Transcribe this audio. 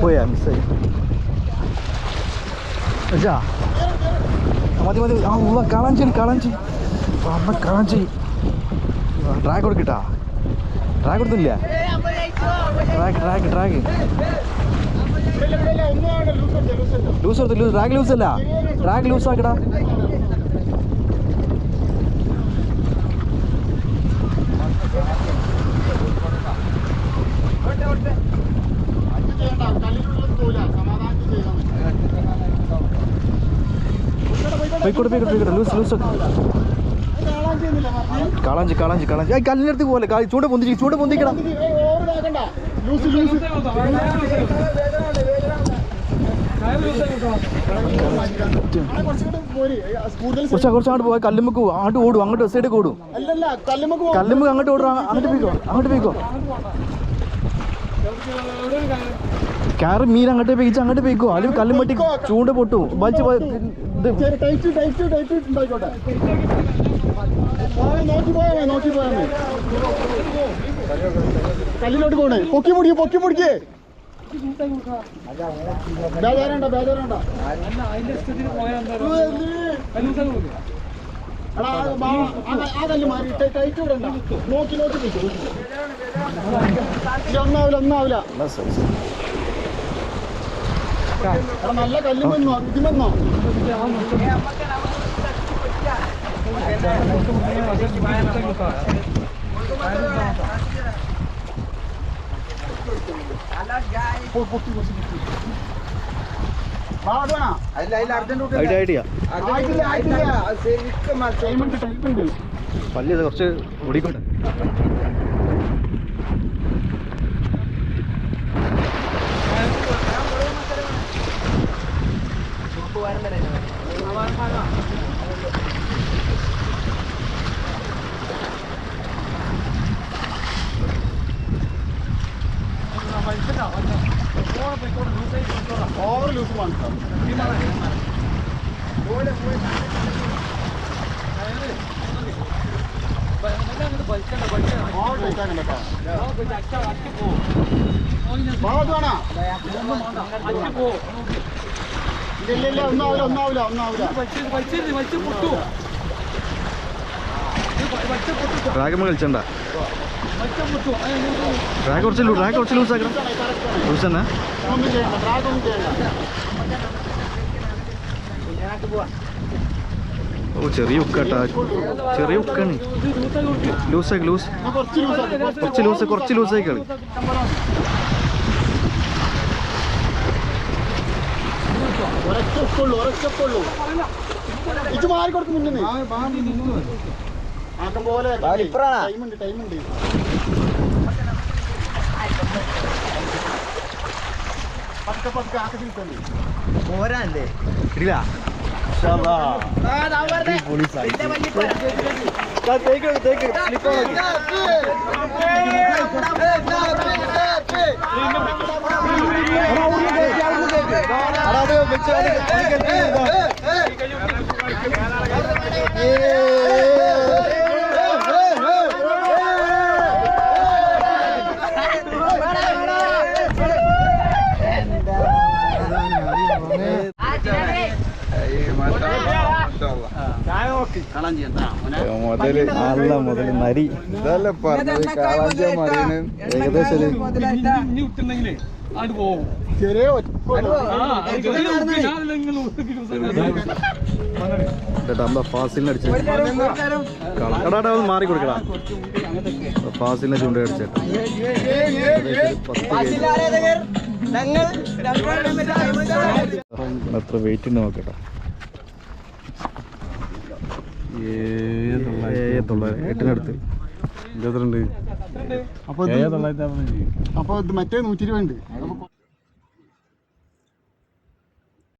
പോയാ മിസ്സായി. മതി മതി. ആ ഉള്ള കളാഞ്ചി ട്രാക്ക് കൊടുക്കട്ടാ. ട്രാക്ക് കൊടുത്തില്ല. ട്രാക്ക് ലൂസ് ട്രാക്ക് ലൂസ് അല്ല. ട്രാക്ക് ലൂസ് ആക്കടാ. ലൂസ് കളാഞ്ചി കല്ലിനടുത്ത് പോലെ ചൂട് പൊന്തിക്കണം. കുറച്ചങ്ങോട്ട് പോയി കല്ലുമ്മക്ക് അങ്ങോട്ട് ഓടും. അങ്ങോട്ട് സൈഡൊക്കെ ഓടും. കല്ലുമ്മക്ക് അങ്ങോട്ട് ഓടും. അങ്ങോട്ട് പോയിക്കോ. കയറി മീൻ അങ്ങോട്ട് പോയിക്കോ. അല്ലെങ്കിൽ കല്ലുമ്പട്ടി ചൂണ്ട പൊട്ടും. വലിച്ച് കല്ലിലോട്ട് പോണേ. പൊക്കി പിടിക്കേ. ബേജാറണ്ട. ആ കല്ല് മാറി ടൈറ്റ് വിടണ്ട. നോക്കി ഒന്നാവില്ല. നല്ല കല്ലുമെന്നോ ഇതിമെന്നോ. പല്ല് കുറച്ച് ഓടിക്കൊണ്ട് ഓവർ ലൂസ് വാങ്ങിക്കാം. ഇല്ല ഒന്നാവില്ല. ട്രാക്ക് കളിച്ചണ്ട. ട്രാക്ക് കുറച്ച് ലൂസാക്കണം. ലൂസ് തന്നെ. ഓ ചെറിയ ഉക്കാട്ടാ. ചെറിയ ഉക്കാണ്. കുറച്ച് ലൂസായി കളി. ഇത് മാറി കൊടുക്കും. മുന്നേ ആക്കം പോലെ ടൈമുണ്ട്. പതുക്കെ ആക്കി പോരാല്ലേ ഇല്ല. മുതല് നരി ഇതല്ലേ പറഞ്ഞത്. കാളാഞ്ചി മറിയന് ഏകദേശം ഫാസിലിനെ അടിച്ചു. കടാടാ മാറി കൊടുക്കടാ. ഫാസിലിനെ ചൂണ്ട അടിച്ചേട്ടാ. എത്ര വെയിറ്റ് ഉണ്ട് നോക്കട്ടെ. 800 22. അപ്പൊ മറ്റേ 120 ഉണ്ട്.